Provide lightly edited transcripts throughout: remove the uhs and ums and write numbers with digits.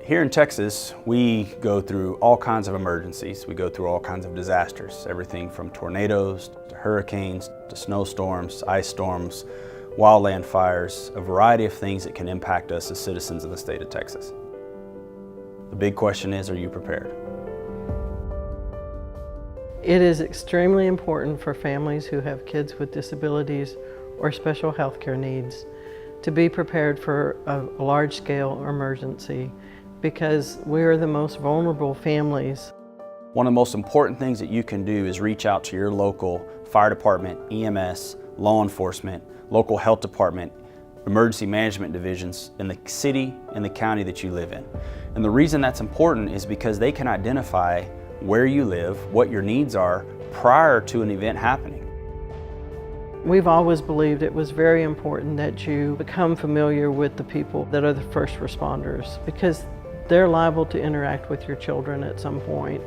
Here in Texas, we go through all kinds of emergencies. We go through all kinds of disasters, everything from tornadoes to hurricanes to snowstorms, ice storms, wildland fires, a variety of things that can impact us as citizens of the state of Texas. The big question is, are you prepared? It is extremely important for families who have kids with disabilities or special health care needs to be prepared for a large-scale emergency, because we are the most vulnerable families. One of the most important things that you can do is reach out to your local fire department, EMS, law enforcement, local health department, emergency management divisions in the city and the county that you live in. And the reason that's important is because they can identify where you live, what your needs are prior to an event happening. We've always believed it was very important that you become familiar with the people that are the first responders, because they're liable to interact with your children at some point.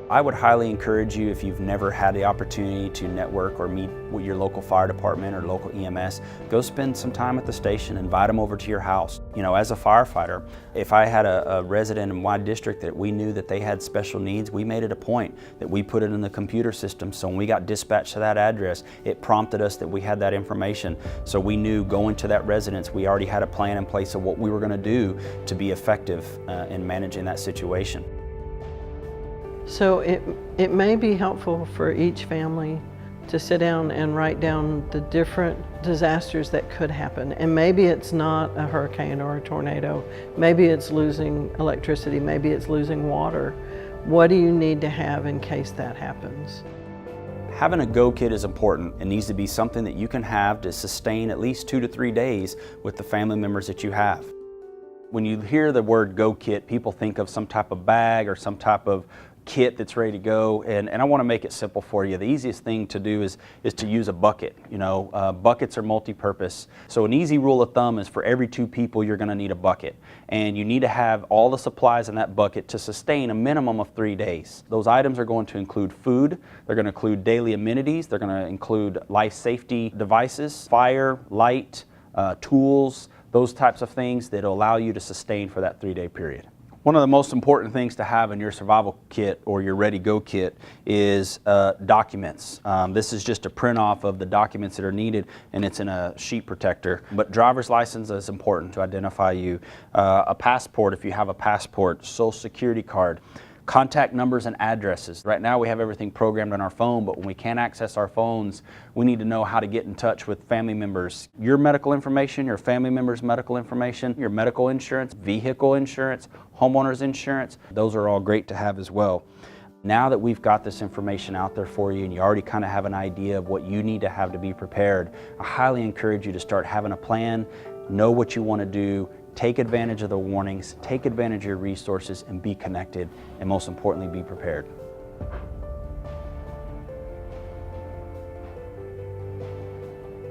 I would highly encourage you, if you've never had the opportunity to network or meet with your local fire department or local EMS, go spend some time at the station, invite them over to your house. You know, as a firefighter, if I had a resident in my district that we knew that they had special needs, we made it a point that we put it in the computer system. So when we got dispatched to that address, it prompted us that we had that information. So we knew going to that residence, we already had a plan in place of what we were going to do to be effective in managing that situation. So it may be helpful for each family to sit down and write down the different disasters that could happen. And maybe it's not a hurricane or a tornado. Maybe it's losing electricity. Maybe it's losing water. What do you need to have in case that happens? Having a go kit is important. It needs to be something that you can have to sustain at least 2 to 3 days with the family members that you have. When you hear the word go kit, people think of some type of bag or some type of kit that's ready to go, and I want to make it simple for you. The easiest thing to do is to use a bucket. You know, buckets are multi-purpose. So an easy rule of thumb is for every 2 people you're going to need a bucket, and you need to have all the supplies in that bucket to sustain a minimum of 3 days. Those items are going to include food, they're going to include daily amenities, they're going to include life safety devices, fire, light, tools, those types of things that will allow you to sustain for that 3-day period. One of the most important things to have in your survival kit or your ready-go kit is documents. This is just a print off of the documents that are needed, and it's in a sheet protector. But driver's license is important to identify you. A passport, if you have a passport, social security card, contact numbers and addresses. Right now we have everything programmed on our phone, but when we can't access our phones, we need to know how to get in touch with family members. Your medical information, your family members' medical information, your medical insurance, vehicle insurance, homeowners insurance, those are all great to have as well. Now that we've got this information out there for you and you already kind of have an idea of what you need to have to be prepared, I highly encourage you to start having a plan, know what you want to do, take advantage of the warnings, take advantage of your resources, and be connected, and most importantly, be prepared.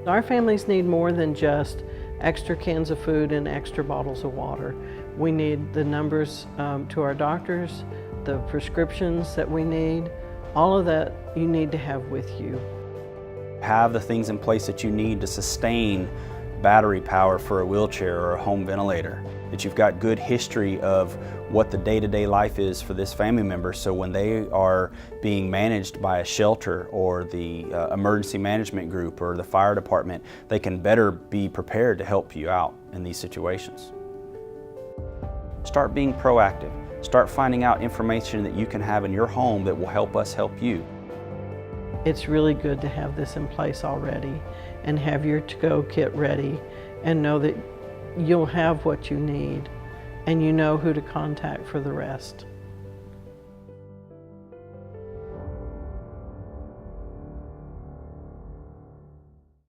Our families need more than just extra cans of food and extra bottles of water. We need the numbers to our doctors, the prescriptions that we need, all of that you need to have with you. Have the things in place that you need to sustain battery power for a wheelchair or a home ventilator, that you've got good history of what the day-to-day life is for this family member, so when they are being managed by a shelter or the emergency management group or the fire department, they can better be prepared to help you out in these situations. Start being proactive. Start finding out information that you can have in your home that will help us help you. It's really good to have this in place already and have your to-go kit ready and know that you'll have what you need and you know who to contact for the rest.